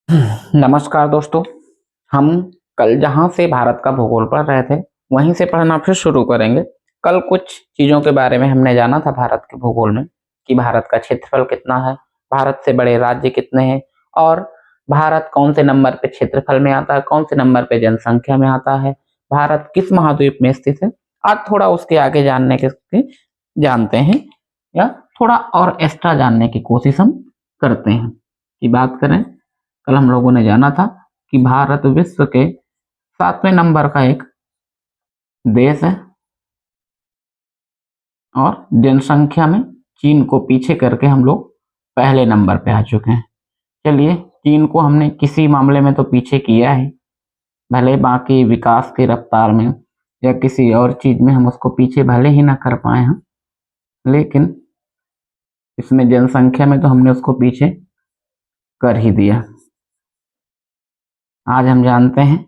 नमस्कार दोस्तों। हम कल जहाँ से भारत का भूगोल पढ़ रहे थे वहीं से पढ़ना फिर शुरू करेंगे। कल कुछ चीज़ों के बारे में हमने जाना था भारत के भूगोल में कि भारत का क्षेत्रफल कितना है, भारत से बड़े राज्य कितने हैं और भारत कौन से नंबर पे क्षेत्रफल में आता है, कौन से नंबर पे जनसंख्या में आता है, भारत किस महाद्वीप में स्थित है। आज थोड़ा उसके आगे जानते हैं या थोड़ा और एक्स्ट्रा जानने की कोशिश हम करते हैं। कि बात करें, कल हम लोगों ने जाना था कि भारत विश्व के 7वें नंबर का एक देश है और जनसंख्या में चीन को पीछे करके हम लोग पहले नंबर पे आ चुके हैं। चलिए, चीन को हमने किसी मामले में तो पीछे किया है, भले बाकी विकास की रफ्तार में या किसी और चीज में हम उसको पीछे भले ही ना कर पाए हैं, लेकिन इसमें जनसंख्या में तो हमने उसको पीछे कर ही दिया। आज हम जानते हैं,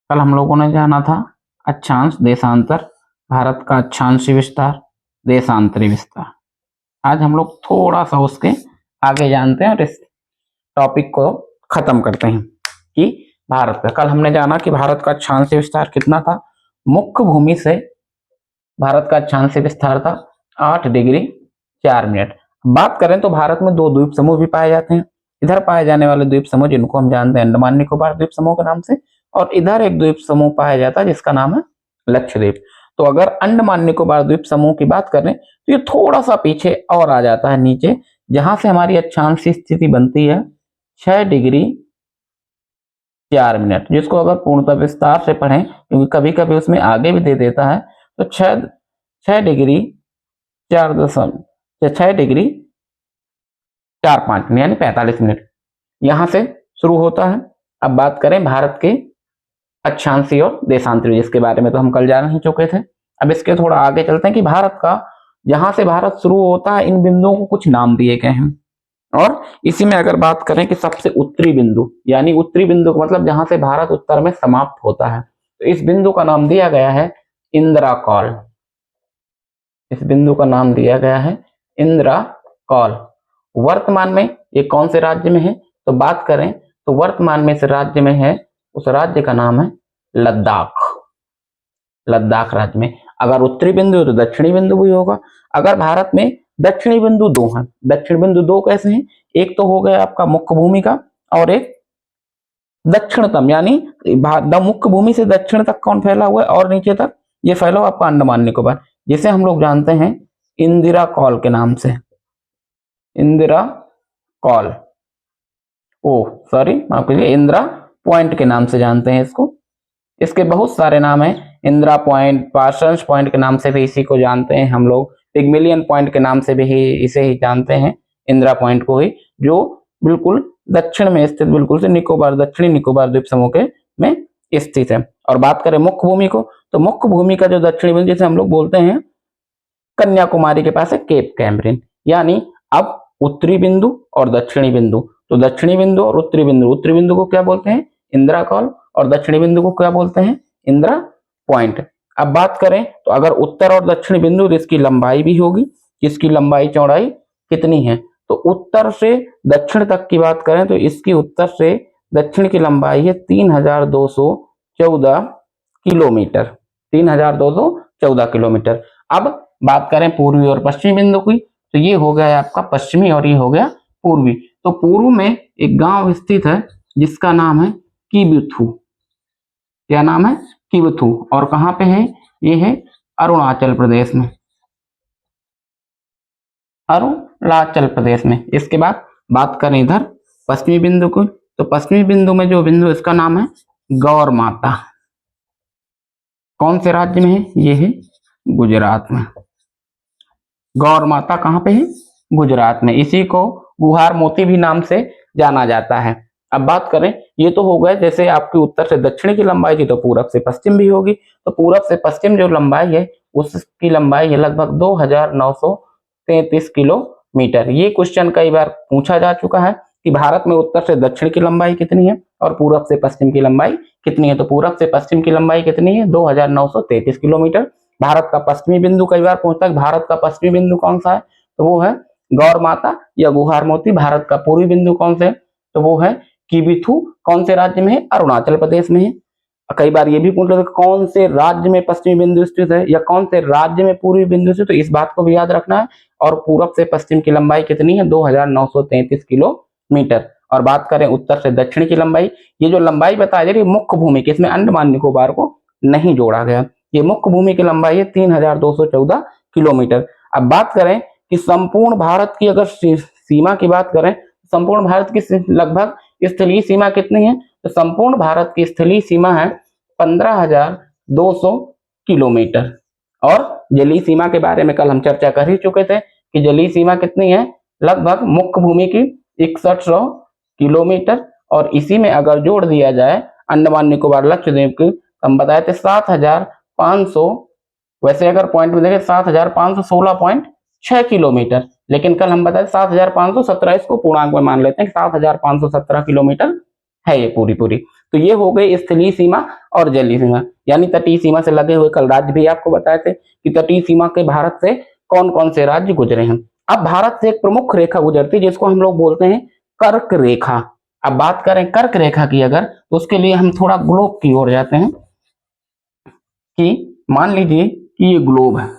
कल हम लोगों ने जाना था अक्षांश देशांतर, भारत का अक्षांशीय विस्तार, देशांतरी विस्तार। आज हम लोग थोड़ा सा उसके आगे जानते हैं और इस टॉपिक को खत्म करते हैं कि भारत का कल हमने जाना कि भारत का अक्षांशीय विस्तार कितना था। मुख्य भूमि से भारत का अक्षांशीय विस्तार था 8 डिग्री 4 मिनट। बात करें तो भारत में 2 द्वीप समूह भी पाए जाते हैं। इधर पाए जाने वाले द्वीप समूह जिनको हम जानते हैं अंडमान निकोबार द्वीप समूह के नाम से, और इधर एक द्वीप समूह पाया जाता है जिसका नाम है लक्षद्वीप। तो अगर अंडमान निकोबार द्वीप समूह की बात करें तो ये थोड़ा सा पीछे और आ जाता है नीचे, जहां से हमारी अक्षांशीय स्थिति बनती है 6 डिग्री 4 मिनट, जिसको अगर पूर्णतः विस्तार से पढ़ें क्योंकि कभी कभी उसमें आगे भी दे देता है, तो 6 डिग्री 6 डिग्री 4-5 मिनट यानी 45 मिनट यहां से शुरू होता है। अब बात करें भारत के अक्षांशीय और देशांतरी, जिसके बारे में तो हम कल जान ही चुके थे। अब इसके थोड़ा आगे चलते हैं कि भारत का जहां से भारत शुरू होता है इन बिंदुओं को कुछ नाम दिए गए हैं। और इसी में अगर बात करें कि सबसे उत्तरी बिंदु, यानी उत्तरी बिंदु का मतलब जहां से भारत उत्तर में समाप्त होता है, तो इस बिंदु का नाम दिया गया है इंदिरा कॉल। इस बिंदु का नाम दिया गया है इंदिरा कॉल। वर्तमान में ये कौन से राज्य में है, तो बात करें तो वर्तमान में इस राज्य में है, उस राज्य का नाम है लद्दाख। लद्दाख राज्य में अगर उत्तरी बिंदु है तो दक्षिणी बिंदु भी होगा। अगर भारत में दक्षिणी बिंदु 2 हैं, दक्षिण बिंदु 2 कैसे हैं, एक तो हो गया आपका मुख्य भूमि का और एक दक्षिणतम, यानी मुख्य भूमि से दक्षिण तक कौन फैला हुआ है और नीचे तक ये फैला हुआ आपका अंडमान निकोबार, जिसे हम लोग जानते हैं इंदिरा कॉल के नाम से। इंदिरा कॉल, ओ सॉरी माफ कीजिए, इंदिरा पॉइंट के नाम से जानते हैं इसको। इसके बहुत सारे नाम हैं, इंदिरा पॉइंट, पार्सन्स पॉइंट के नाम से भी इसी को जानते हैं हम लोग, पिग्मिलियन पॉइंट के नाम से भी इसे ही जानते हैं, इंदिरा पॉइंट को ही, जो बिल्कुल दक्षिण में स्थित, बिल्कुल से निकोबार, दक्षिणी निकोबार द्वीप समूह के में स्थित है। और बात करें मुख्य भूमि को, तो मुख्य भूमि का जो दक्षिणी बिंदु जिसे हम लोग बोलते हैं कन्याकुमारी के पास है केप कैमरिन। यानी अब उत्तरी बिंदु और दक्षिणी बिंदु, तो दक्षिणी बिंदु और उत्तरी बिंदु, उत्तरी बिंदु को क्या बोलते हैं इंदिरा कॉल और दक्षिणी बिंदु को क्या बोलते हैं इंदिरा पॉइंट। अब बात करें तो अगर उत्तर और दक्षिणी बिंदु, तो इसकी लंबाई भी होगी, इसकी लंबाई चौड़ाई कितनी है, तो उत्तर से दक्षिण तक की बात करें तो इसकी उत्तर से दक्षिण की लंबाई है 3214 किलोमीटर, 3214 किलोमीटर। अब बात करें पूर्वी और पश्चिमी बिंदु की, तो ये हो गया आपका पश्चिमी और ये हो गया पूर्वी। तो पूर्व में एक गांव स्थित है जिसका नाम है किबुथु। क्या नाम है, किबुथु। और कहां पे है, ये है अरुणाचल प्रदेश में, अरुणाचल प्रदेश में। इसके बाद बात करें इधर पश्चिमी बिंदु को, तो पश्चिमी बिंदु में जो बिंदु इसका नाम है गौर माता। कौन से राज्य में है, ये है गुजरात में। गौर माता कहां पे है, गुजरात में। इसी को गुहार मोती भी नाम से जाना जाता है। अब बात करें, ये तो हो गए जैसे आपकी उत्तर से दक्षिण की लंबाई थी तो पूरब से पश्चिम भी होगी, तो पूरब से पश्चिम जो लंबाई है उसकी लंबाई है लगभग 2933 किलोमीटर। ये क्वेश्चन कई बार पूछा जा चुका है कि भारत में उत्तर से दक्षिण की लंबाई कितनी है और पूरब से पश्चिम की लंबाई कितनी है, तो पूरब से पश्चिम की लंबाई कितनी है 2933 किलोमीटर। भारत का पश्चिमी बिंदु कई बार पूछता है भारत का पश्चिमी बिंदु कौन सा है, तो वो है गौर माता या गुहार मोती। भारत का पूर्वी बिंदु कौन से, तो वो है किबिथु। कौन से राज्य में है? अरुणाचल प्रदेश में है। कई बार ये भी पूछ लेते कौन से राज्य में पश्चिमी बिंदु स्थित है या कौन से राज्य में पूर्वी बिंदु स्थित, तो इस बात को भी याद रखना है। और पूरब से पश्चिम की लंबाई कितनी है? 2933 किलोमीटर। और बात करें उत्तर से दक्षिण की लंबाई, ये जो लंबाई बताई जा रही है मुख्य भूमि की, इसमें अंडमान निकोबार को नहीं जोड़ा गया, ये मुख्य भूमि की लंबाई है 3214 किलोमीटर। अब बात करें कि संपूर्ण भारत की अगर सीमा की बात करें, संपूर्ण भारत की लगभग स्थलीय सीमा कितनी है? तो संपूर्ण भारत की स्थलीय सीमा है 15,200 किलोमीटर। और जलीय सीमा के बारे में कल हम चर्चा कर ही चुके थे कि जलीय सीमा कितनी है? लगभग मुख्य भूमि की 6100 किलोमीटर। और इसी में अगर जोड़ दिया जाए अंडमान निकोबार लक्षद्वीप की, हम बताए थे 7,500, वैसे अगर पॉइंट में देखें 7,516.6 किलोमीटर, लेकिन कल हम बताए 7,517, इसको पूर्णांक में मान लेते हैं कि 7,517 किलोमीटर है ये पूरी। तो ये हो गई स्थलीय सीमा और जलीय सीमा, यानी तटीय सीमा से लगे हुए कल राज्य भी आपको बताए थे कि तटीय सीमा के भारत से कौन कौन से राज्य गुजरे हैं। अब भारत से एक प्रमुख रेखा गुजरती है जिसको हम लोग बोलते हैं कर्क रेखा। अब बात करें कर्क रेखा की अगर, तो उसके लिए हम थोड़ा ग्लोब की ओर जाते हैं कि मान लीजिए कि ये ग्लोब है,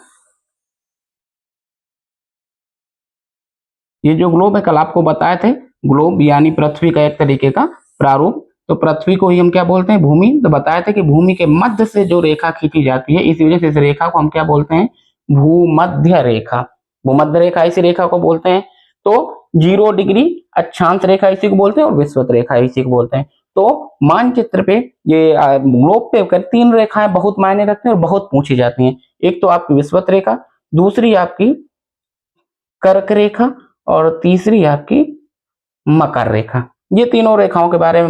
ये जो ग्लोब है कल आपको बताए थे, ग्लोब यानी पृथ्वी का एक तरीके का प्रारूप। तो पृथ्वी को ही हम क्या बोलते हैं? भूमि। तो बताए थे कि भूमि के मध्य से जो रेखा खींची जाती है, इस वजह से इस रेखा को हम क्या बोलते हैं? भूमध्य रेखा। भूमध्य रेखा इसी रेखा को बोलते हैं। तो 0 डिग्री अक्षांश रेखा इसी को बोलते हैं और विषुवत रेखा इसी को बोलते हैं। तो मानचित्र पे ये ग्लोब पे कर 3 रेखाएं बहुत मायने रखती हैं और बहुत पूछी जाती हैं। एक तो आपकी विषुवत रेखा, दूसरी आपकी कर्क रेखा और तीसरी आपकी मकर रेखा। ये तीनों रेखाओं के बारे में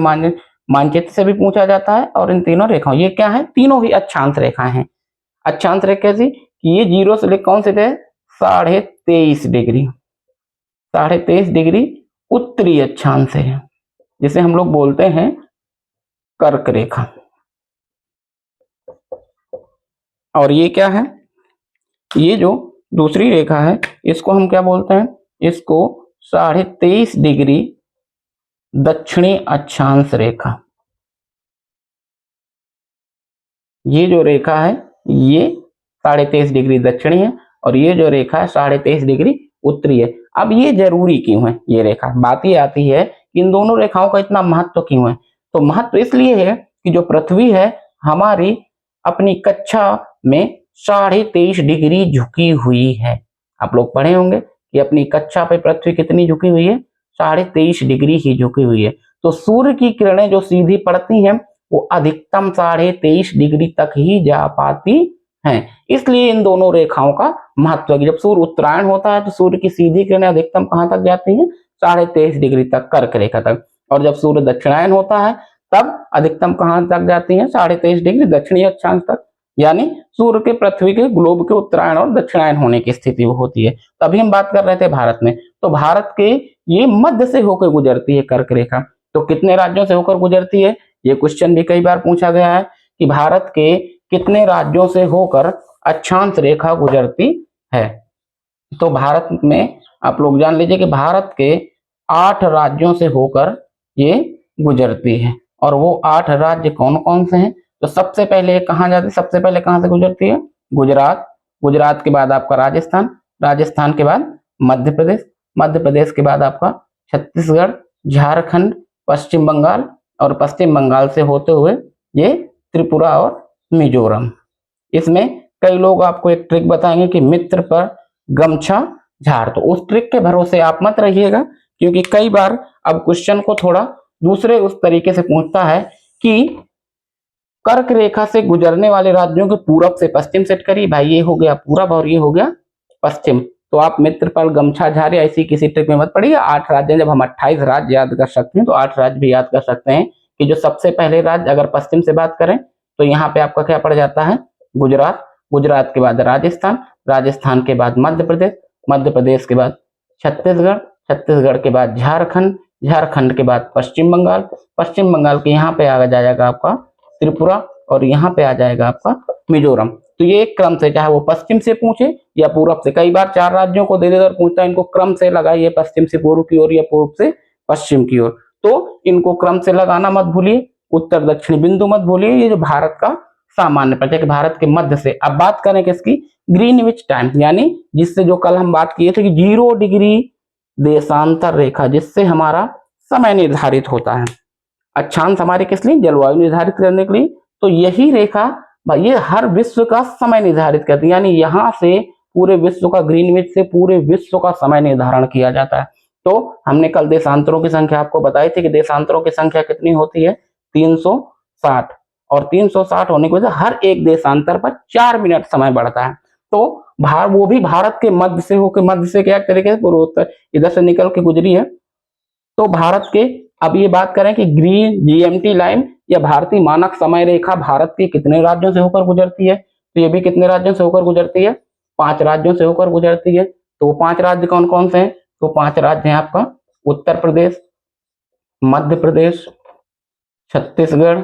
मानचित्र से भी पूछा जाता है। और इन तीनों रेखाओं, ये क्या है? तीनों ही अक्षांश रेखाएं हैं। अक्षांश रेखा कैसी कि ये 0 से लेकर कौन से थे? 23.5 डिग्री, 23.5 डिग्री उत्तरी अक्षांश है, जिसे हम लोग बोलते हैं कर्क रेखा। और ये क्या है? ये जो दूसरी रेखा है इसको हम क्या बोलते हैं? इसको 23.5 डिग्री दक्षिणी अक्षांश रेखा। ये जो रेखा है ये 23.5 डिग्री दक्षिणी है और ये जो रेखा है 23.5 डिग्री उत्तरी है। अब ये जरूरी क्यों है ये रेखा? बात ये आती है कि इन दोनों रेखाओं का इतना महत्व क्यों है? तो महत्व इसलिए है कि जो पृथ्वी है हमारी अपनी कक्षा में 23.5 डिग्री झुकी हुई है। आप लोग पढ़े होंगे कि अपनी कक्षा पे पृथ्वी कितनी झुकी हुई है? 23.5 डिग्री ही झुकी हुई है। तो सूर्य की किरणें जो सीधी पड़ती हैं वो अधिकतम 23.5 डिग्री तक ही जा पाती हैं। इसलिए इन दोनों रेखाओं का महत्व है कि जब सूर्य उत्तरायण होता है तो सूर्य की सीधी किरणें अधिकतम कहां तक जाती हैं? 23.5 डिग्री तक, कर्क रेखा तक। और जब सूर्य दक्षिणायन होता है तब अधिकतम कहां तक जाती हैं? 23.5 डिग्री दक्षिणी अक्षांश तक। यानी सूर्य के, पृथ्वी के, ग्लोब के उत्तरायण और दक्षिणायन होने की स्थिति वो होती है। तभी हम बात कर रहे थे भारत में, तो भारत के ये मध्य से होकर गुजरती है कर्क रेखा। तो कितने राज्यों से होकर गुजरती है? ये क्वेश्चन भी कई बार पूछा गया है कि भारत के कितने राज्यों से होकर अक्षांश रेखा गुजरती है। तो भारत में आप लोग जान लीजिए कि भारत के 8 राज्यों से होकर ये गुजरती है। और वो 8 राज्य कौन कौन से हैं? तो सबसे पहले कहाँ जाती है? सबसे पहले कहाँ से गुजरती है? गुजरात। गुजरात के बाद आपका राजस्थान, राजस्थान के बाद मध्य प्रदेश, मध्य प्रदेश के बाद आपका छत्तीसगढ़, झारखंड, पश्चिम बंगाल और पश्चिम बंगाल से होते हुए ये त्रिपुरा और मिजोरम। इसमें कई लोग आपको एक ट्रिक बताएंगे कि मित्र पर गमछा झाड़, तो उस ट्रिक के भरोसे आप मत रहिएगा, क्योंकि कई बार अब क्वेश्चन को थोड़ा दूसरे उस तरीके से पूछता है कि कर्क रेखा से गुजरने वाले राज्यों के पूरब से पश्चिम सेट करिए। भाई ये हो गया पूरब और ये हो गया पश्चिम, तो आप मित्र पर गमछा झाड़े ऐसी किसी ट्रिक में मत पड़िए। 8 राज्य, जब हम 28 राज्य याद कर सकते हैं तो 8 राज्य भी याद कर सकते हैं कि जो सबसे पहले राज्य अगर पश्चिम से बात करें तो यहाँ पे आपका क्या पड़ जाता है? गुजरात। गुजरात के बाद राजस्थान, राजस्थान के बाद मध्य प्रदेश, मध्य प्रदेश के बाद छत्तीसगढ़, छत्तीसगढ़ के बाद झारखंड, झारखंड के बाद पश्चिम बंगाल, पश्चिम बंगाल के यहाँ पे आ जाएगा आपका त्रिपुरा और यहाँ पे आ जाएगा आपका मिजोरम। तो ये एक क्रम से, चाहे वो पश्चिम से पूछे या पूर्व से, कई बार 4 राज्यों को दे देकर पूछता है इनको क्रम से लगाइए, पश्चिम से पूर्व की ओर या पूर्व से पश्चिम की ओर। तो इनको क्रम से लगाना मत भूलिए, उत्तर दक्षिण बिंदु मत भूलिए। ये जो भारत का सामान्य प्रत्येक भारत के मध्य से। अब बात करें किसकी, ग्रीनविच टाइम, यानी जिससे जो कल हम बात किए थे कि 0 डिग्री देशांतर रेखा, जिससे हमारा समय निर्धारित होता है। अक्षांश हमारे किस लिए, जलवायु निर्धारित करने के लिए। तो यही रेखा ये हर विश्व का समय निर्धारित करती है, यानी यहाँ से पूरे विश्व का, ग्रीनविच से पूरे विश्व का समय निर्धारण किया जाता है। तो हमने कल देशांतरों की संख्या आपको बताई थी कि देशांतरों की संख्या कितनी होती है, 360, और 360 होने की वजह से हर एक देशांतर पर 4 मिनट समय बढ़ता है। तो वो भी भारत के मध्य से होकर, मध्य से क्या तरीके से पूर्वोत्तर इधर से निकल के गुजरी है। तो भारत के, अब ये बात करें कि ग्रीन जीएमटी लाइन या भारतीय मानक समय रेखा भारत के कितने राज्यों से होकर गुजरती है, तो ये भी कितने राज्यों से होकर गुजरती है, 5 राज्यों से होकर गुजरती है। तो वो 5 राज्य कौन कौन से हैं, तो 5 राज्य हैं आपका उत्तर प्रदेश, मध्य प्रदेश, छत्तीसगढ़,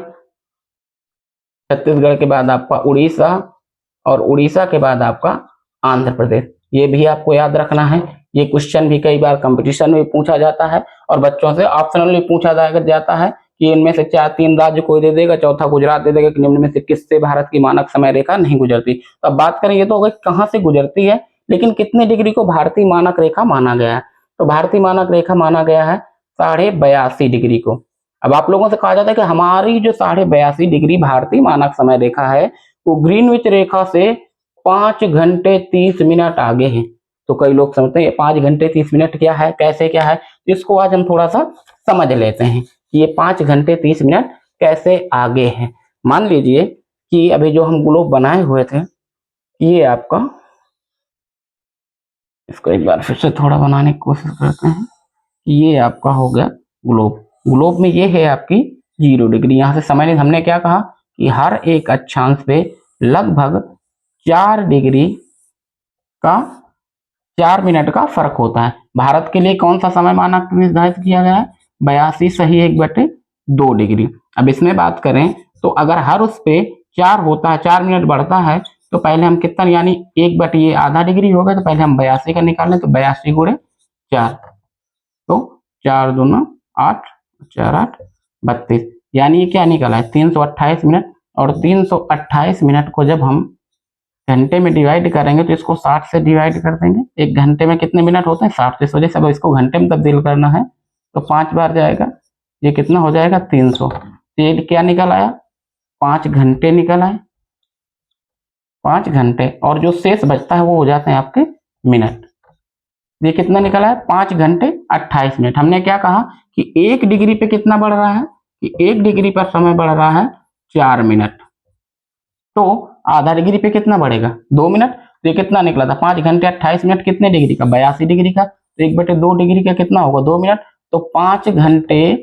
छत्तीसगढ़ के बाद आपका उड़ीसा, और उड़ीसा के बाद आपका आंध्र प्रदेश। ये भी आपको याद रखना है। ये क्वेश्चन भी कई बार कंपटीशन में पूछा जाता है और बच्चों से ऑप्शनल में पूछा जाता है कि इनमें से 3 राज्य कोई दे देगा, चौथा गुजरात दे देगा कि निम्न में से किससे भारत की मानक समय रेखा नहीं गुजरती। तो अब बात करें, ये तो हो गई कहां से गुजरती है, लेकिन कितने डिग्री को भारतीय मानक रेखा माना गया है। तो भारतीय मानक रेखा माना गया है 82.5 डिग्री को। अब आप लोगों से कहा जाता है कि हमारी जो 82.5 डिग्री भारतीय मानक समय रेखा है वो ग्रीनविच रेखा से 5 घंटे 30 मिनट आगे है। तो कई लोग समझते हैं 5 घंटे 30 मिनट क्या है, कैसे क्या है, इसको आज हम थोड़ा सा समझ लेते हैं कि ये 5 घंटे 30 मिनट कैसे आगे है। मान लीजिए कि अभी जो हम ग्लोब बनाए हुए थे, ये आपका, इसको एक बार फिर से थोड़ा बनाने की कोशिश करते हैं। ये आपका हो गया ग्लोब। ग्लोब में ये है आपकी 0 डिग्री। यहाँ से समय नहीं, हमने क्या कहा कि हर एक अक्षांश पे लगभग 4 डिग्री का 4 मिनट का फर्क होता है। भारत के लिए कौन सा समय मानक निर्धारित किया गया है, 82 सही 1/2 डिग्री। अब इसमें बात करें तो अगर हर उस पे 4 होता है, 4 मिनट बढ़ता है, तो पहले हम कितना, यानी 1/आधा डिग्री हो गया, तो पहले हम 82 का निकालें, तो 82 गुणे 4, तो 4 दूना 8, 4 8 32, यानी ये क्या निकला है 328 मिनट। और 328 मिनट को जब हम घंटे में डिवाइड करेंगे तो इसको 60 से डिवाइड कर देंगे। एक घंटे में कितने मिनट होते हैं, 60। इस वजह से अब इसको घंटे में तब्दील करना है तो 5 बार जाएगा, ये कितना हो जाएगा 300। ये क्या निकल आया, 5 घंटे निकल आए, 5 घंटे, और जो शेष बचता है वो हो जाते हैं आपके मिनट। ये कितना निकला है, 5 घंटे 28 मिनट। हमने क्या कहा कि 1 डिग्री पे कितना बढ़ रहा है, कि 1 डिग्री पर समय बढ़ रहा है 4 मिनट, तो आधा डिग्री पे कितना बढ़ेगा 2 मिनट। तो ये कितना निकला था, 5 घंटे 28 मिनट कितने डिग्री का, 82 डिग्री का। तो 1/2 डिग्री का कितना होगा 2 मिनट, तो 5 घंटे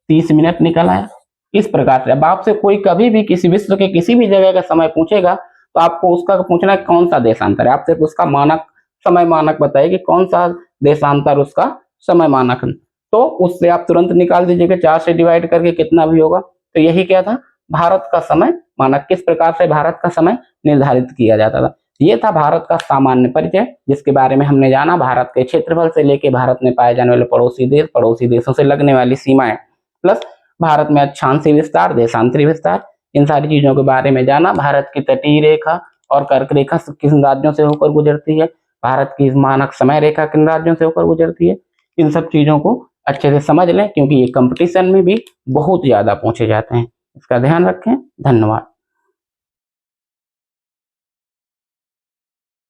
30 मिनट निकल आया। इस प्रकार से अब आपसे कोई कभी भी किसी विश्व के किसी भी जगह का समय पूछेगा तो आपको उसका पूछना है कौन सा देशांतर है, आप सिर्फ उसका मानक समय मानक बताइए कि कौन सा देशांतर उसका समय मानक है, तो उससे आप तुरंत निकाल दीजिएगा 4 से डिवाइड करके कितना भी होगा। तो यही क्या था, भारत का समय मानक, किस प्रकार से भारत का समय निर्धारित किया जाता था। ये था भारत का सामान्य परिचय, जिसके बारे में हमने जाना भारत के क्षेत्रफल से लेके भारत में पाए जाने वाले पड़ोसी देश, पड़ोसी देशों से लगने वाली सीमाएं, प्लस भारत में अक्षांशीय विस्तार, देशांतरीय विस्तार, इन सारी चीजों के बारे में जाना। भारत की तटीय रेखा और कर्क रेखा किन राज्यों से होकर गुजरती है, भारत की मानक समय रेखा किन राज्यों से होकर गुजरती है, इन सब चीजों को अच्छे से समझ लें, क्योंकि ये कंपटीशन में भी बहुत ज्यादा पूछे जाते हैं। इसका ध्यान रखें। धन्यवाद।